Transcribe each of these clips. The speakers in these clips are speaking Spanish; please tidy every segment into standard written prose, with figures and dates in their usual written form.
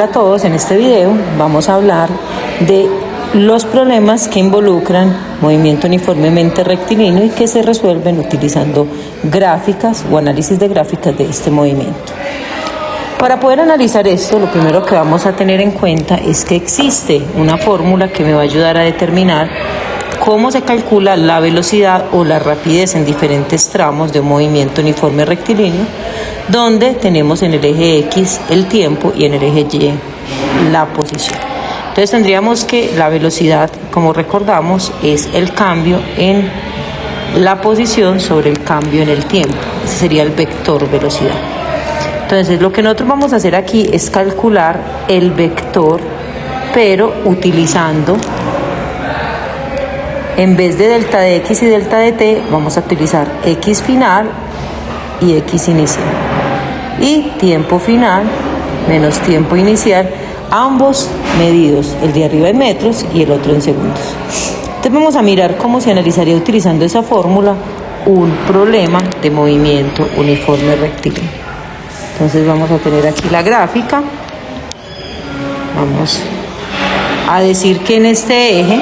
Hola a todos, en este video vamos a hablar de los problemas que involucran movimiento uniformemente rectilíneo y que se resuelven utilizando gráficas o análisis de gráficas de este movimiento. Para poder analizar esto, lo primero que vamos a tener en cuenta es que existe una fórmula que me va a ayudar a determinar cómo se calcula la velocidad o la rapidez en diferentes tramos de un movimiento uniforme rectilíneo, donde tenemos en el eje X el tiempo y en el eje Y la posición. Entonces tendríamos que la velocidad, como recordamos, es el cambio en la posición sobre el cambio en el tiempo. Ese sería el vector velocidad. Entonces lo que nosotros vamos a hacer aquí es calcular el vector, pero utilizando, en vez de delta de X y delta de T, vamos a utilizar X final y X inicial. Y tiempo final menos tiempo inicial, ambos medidos, el de arriba en metros y el otro en segundos. Entonces vamos a mirar cómo se analizaría utilizando esa fórmula un problema de movimiento uniforme rectilíneo. Entonces vamos a tener aquí la gráfica. Vamos a decir que en este eje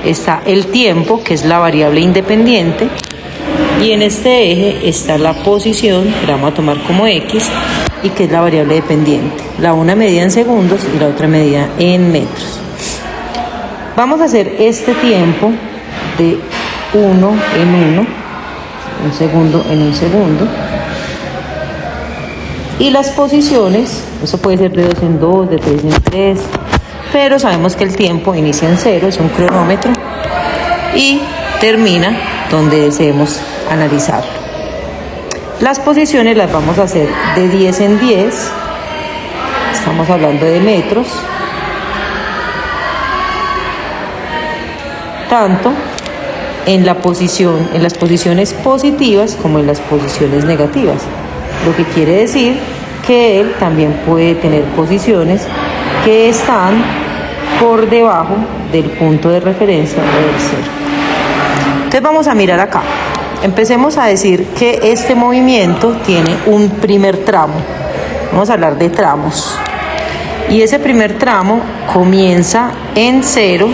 está el tiempo, que es la variable independiente, y en este eje está la posición, que la vamos a tomar como X, y que es la variable dependiente. La una medida en segundos y la otra medida en metros. Vamos a hacer este tiempo de 1 en 1, un segundo en un segundo. Y las posiciones, eso puede ser de 2 en 2, de 3 en 3, pero sabemos que el tiempo inicia en 0, es un cronómetro, y termina donde deseemos analizarlo. Las posiciones las vamos a hacer de 10 en 10, estamos hablando de metros, tanto en la posición, en las posiciones positivas como en las posiciones negativas. Lo que quiere decir que él también puede tener posiciones que están por debajo del punto de referencia del cero. Entonces vamos a mirar acá. Empecemos a decir que este movimiento tiene un primer tramo. Vamos a hablar de tramos. Y ese primer tramo comienza en 0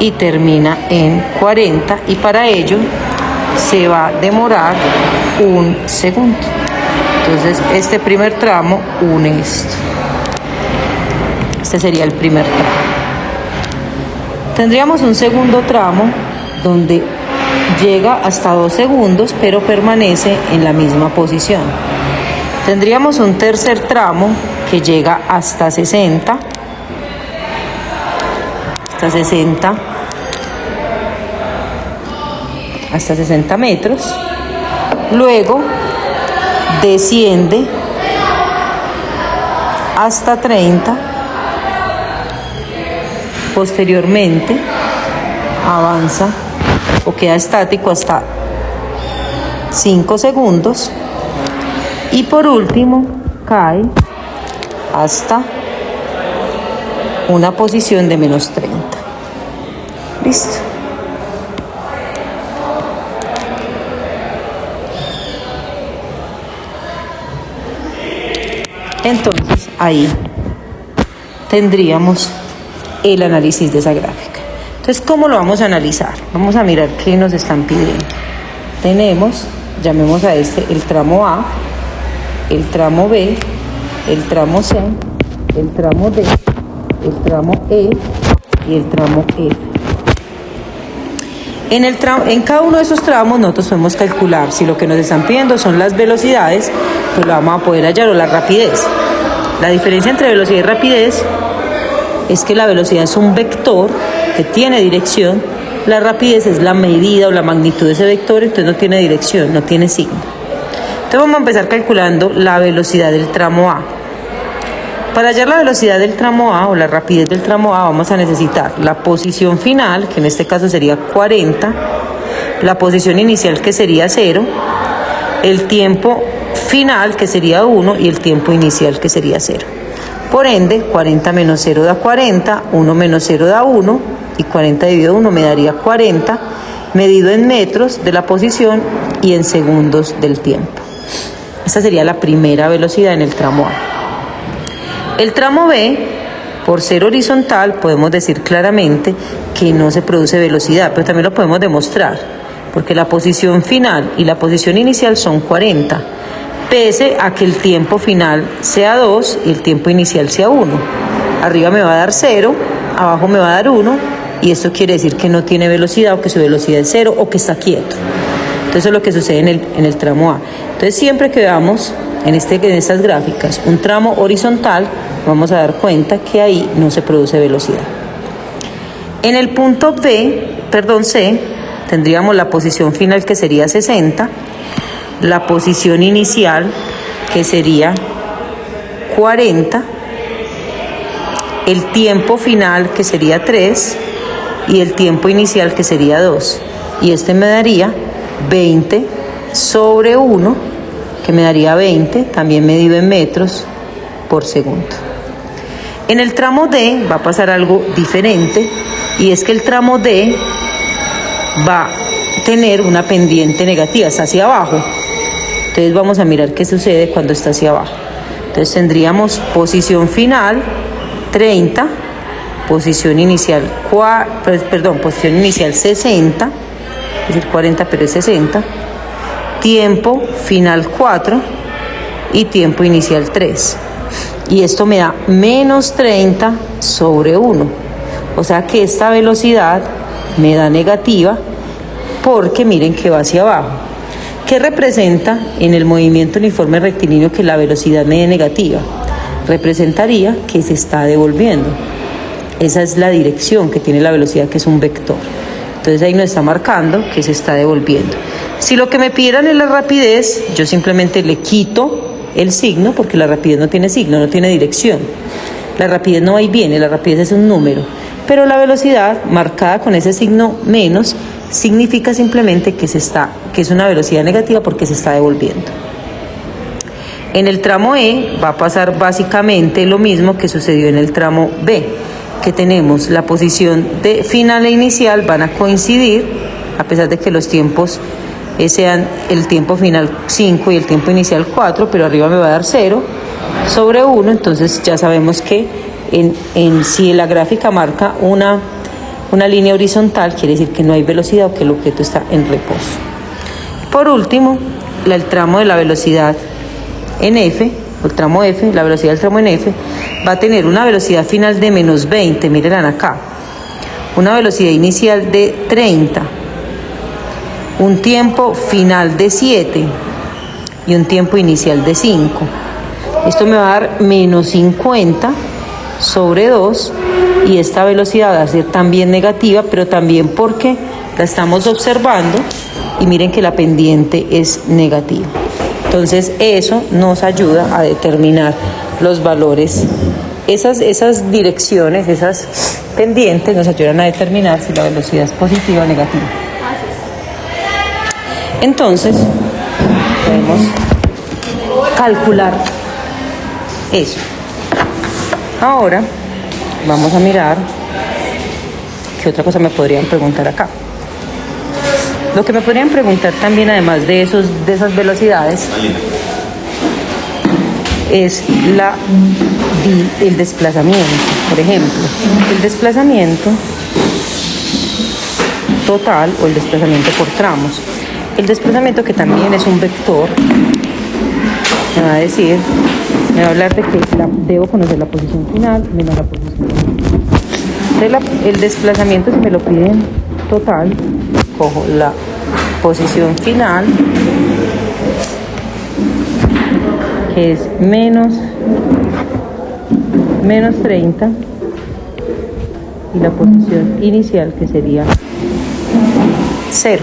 y termina en 40. Y para ello se va a demorar un segundo. Entonces este primer tramo une esto. Este sería el primer tramo. Tendríamos un segundo tramo donde llega hasta 2 segundos, pero permanece en la misma posición. Tendríamos un tercer tramo que llega hasta 60. Hasta 60 metros. Luego desciende hasta 30. Posteriormente avanza o queda estático hasta 5 segundos. Y por último cae hasta una posición de menos 30. Listo. Entonces ahí tendríamos el análisis de esa gráfica. Entonces, ¿cómo lo vamos a analizar? Vamos a mirar qué nos están pidiendo. Tenemos, llamemos a este el tramo A, el tramo B, el tramo C, el tramo D, el tramo E y el tramo F. En cada uno de esos tramos nosotros podemos calcular si lo que nos están pidiendo son las velocidades, pues lo vamos a poder hallar, o la rapidez. La diferencia entre velocidad y rapidez es que la velocidad es un vector que tiene dirección, la rapidez es la medida o la magnitud de ese vector, entonces no tiene dirección, no tiene signo. Entonces vamos a empezar calculando la velocidad del tramo A. Para hallar la velocidad del tramo A o la rapidez del tramo A vamos a necesitar la posición final, que en este caso sería 40, la posición inicial, que sería 0, el tiempo final, que sería 1, y el tiempo inicial, que sería 0. Por ende, 40 menos 0 da 40, 1 menos 0 da 1, y 40 dividido 1 me daría 40, medido en metros de la posición y en segundos del tiempo. Esta sería la primera velocidad en el tramo A. El tramo B, por ser horizontal, podemos decir claramente que no se produce velocidad, pero también lo podemos demostrar, porque la posición final y la posición inicial son 40, pese a que el tiempo final sea 2 y el tiempo inicial sea 1. Arriba me va a dar 0, abajo me va a dar 1, y esto quiere decir que no tiene velocidad, o que su velocidad es 0, o que está quieto. Entonces eso es lo que sucede en el tramo A. Entonces siempre que veamos en estas gráficas un tramo horizontal, vamos a dar cuenta que ahí no se produce velocidad. En el punto C, tendríamos la posición final, que sería 60, la posición inicial, que sería 40, el tiempo final, que sería 3, y el tiempo inicial, que sería 2. Y este me daría 20 sobre 1, que me daría 20, también medido en metros por segundo. En el tramo D va a pasar algo diferente, y es que el tramo D va a tener una pendiente negativa, está hacia abajo. Entonces vamos a mirar qué sucede cuando está hacia abajo. Entonces tendríamos posición final 30, posición inicial 60, es decir 40, pero es 60, tiempo final 4 y tiempo inicial 3. Y esto me da menos 30 sobre 1. O sea que esta velocidad me da negativa, porque miren que va hacia abajo. ¿Qué representa en el movimiento uniforme rectilíneo que la velocidad me dé negativa? Representaría que se está devolviendo. Esa es la dirección que tiene la velocidad, que es un vector. Entonces ahí nos está marcando que se está devolviendo. Si lo que me pidieran es la rapidez, yo simplemente le quito el signo, porque la rapidez no tiene signo, no tiene dirección. La rapidez no va y viene, la rapidez es un número. Pero la velocidad marcada con ese signo menos significa simplemente que es una velocidad negativa, porque se está devolviendo. En el tramo E va a pasar básicamente lo mismo que sucedió en el tramo B, que tenemos la posición de final e inicial van a coincidir, a pesar de que los tiempos sean el tiempo final 5 y el tiempo inicial 4, pero arriba me va a dar 0 sobre 1. Entonces ya sabemos que si la gráfica marca una línea horizontal, quiere decir que no hay velocidad, o que el objeto está en reposo. Por último, el tramo de la velocidad en F, el tramo F, la velocidad del tramo en F, va a tener una velocidad final de menos 20, miren acá, una velocidad inicial de 30, un tiempo final de 7 y un tiempo inicial de 5. Esto me va a dar menos 50 sobre 2, y esta velocidad va a ser también negativa, pero también porque la estamos observando, y miren que la pendiente es negativa. Entonces eso nos ayuda a determinar los valores. Esas direcciones, esas pendientes nos ayudan a determinar si la velocidad es positiva o negativa. Entonces podemos calcular eso. Ahora vamos a mirar qué otra cosa me podrían preguntar acá. Lo que me podrían preguntar también, además de esas velocidades, es el desplazamiento. Por ejemplo, el desplazamiento total o el desplazamiento por tramos. El desplazamiento, que también es un vector, me va a hablar de que debo conocer la posición final menos la posición inicial. Entonces el desplazamiento, si me lo piden total, cojo la posición final, que es menos 30, y la posición inicial, que sería 0.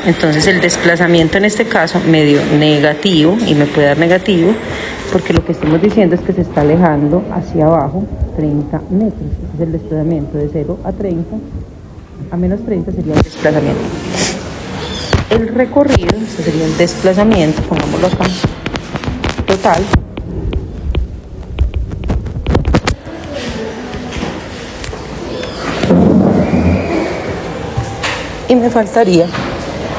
Entonces el desplazamiento en este caso me dio negativo, y me puede dar negativo porque lo que estamos diciendo es que se está alejando hacia abajo 30 metros. Este es el desplazamiento de 0 a 30, a menos 30 sería el desplazamiento. El recorrido, este sería el desplazamiento, pongámoslo acá, total. Y me faltaría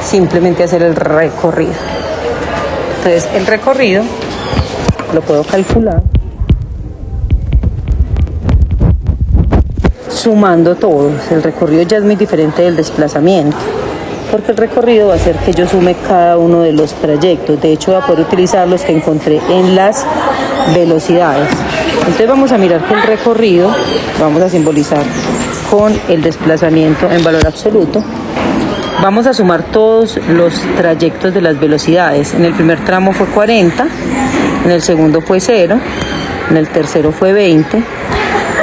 simplemente hacer el recorrido. Entonces el recorrido lo puedo calcular sumando todos. El recorrido ya es muy diferente del desplazamiento, porque el recorrido va a hacer que yo sume cada uno de los trayectos. De hecho, voy a poder utilizar los que encontré en las velocidades. Entonces vamos a mirar que el recorrido vamos a simbolizar con el desplazamiento en valor absoluto. Vamos a sumar todos los trayectos de las velocidades. En el primer tramo fue 40, en el segundo fue 0, en el tercero fue 20,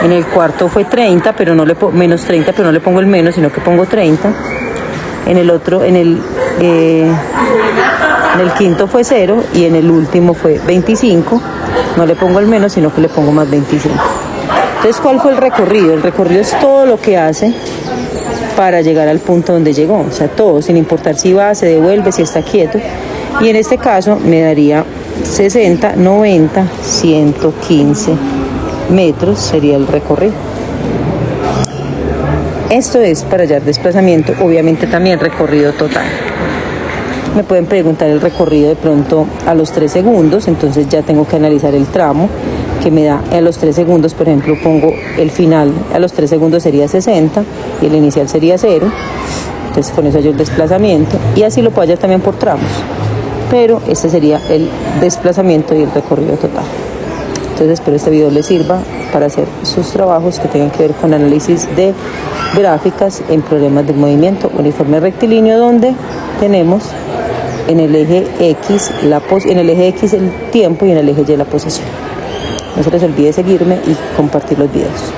en el cuarto fue 30, pero no le menos 30, pero no le pongo el menos, sino que pongo 30. En el otro, en el quinto fue 0 y en el último fue 25. No le pongo el menos, sino que le pongo más 25. Entonces, ¿cuál fue el recorrido? El recorrido es todo lo que hace para llegar al punto donde llegó. O sea, todo, sin importar si va, se devuelve, si está quieto. Y en este caso me daría 60, 90, 115 metros sería el recorrido. Esto es para hallar desplazamiento, obviamente también recorrido total. Me pueden preguntar el recorrido de pronto a los 3 segundos, entonces ya tengo que analizar el tramo que me da a los 3 segundos. Por ejemplo, pongo el final a los 3 segundos sería 60 y el inicial sería 0. Entonces con eso hallo el desplazamiento y así lo puedo hallar también por tramos. Pero este sería el desplazamiento y el recorrido total. Entonces espero este video les sirva para hacer sus trabajos que tengan que ver con análisis de gráficas en problemas de movimiento uniforme rectilíneo, donde tenemos en el eje X el tiempo y en el eje Y la posición. No se les olvide seguirme y compartir los videos.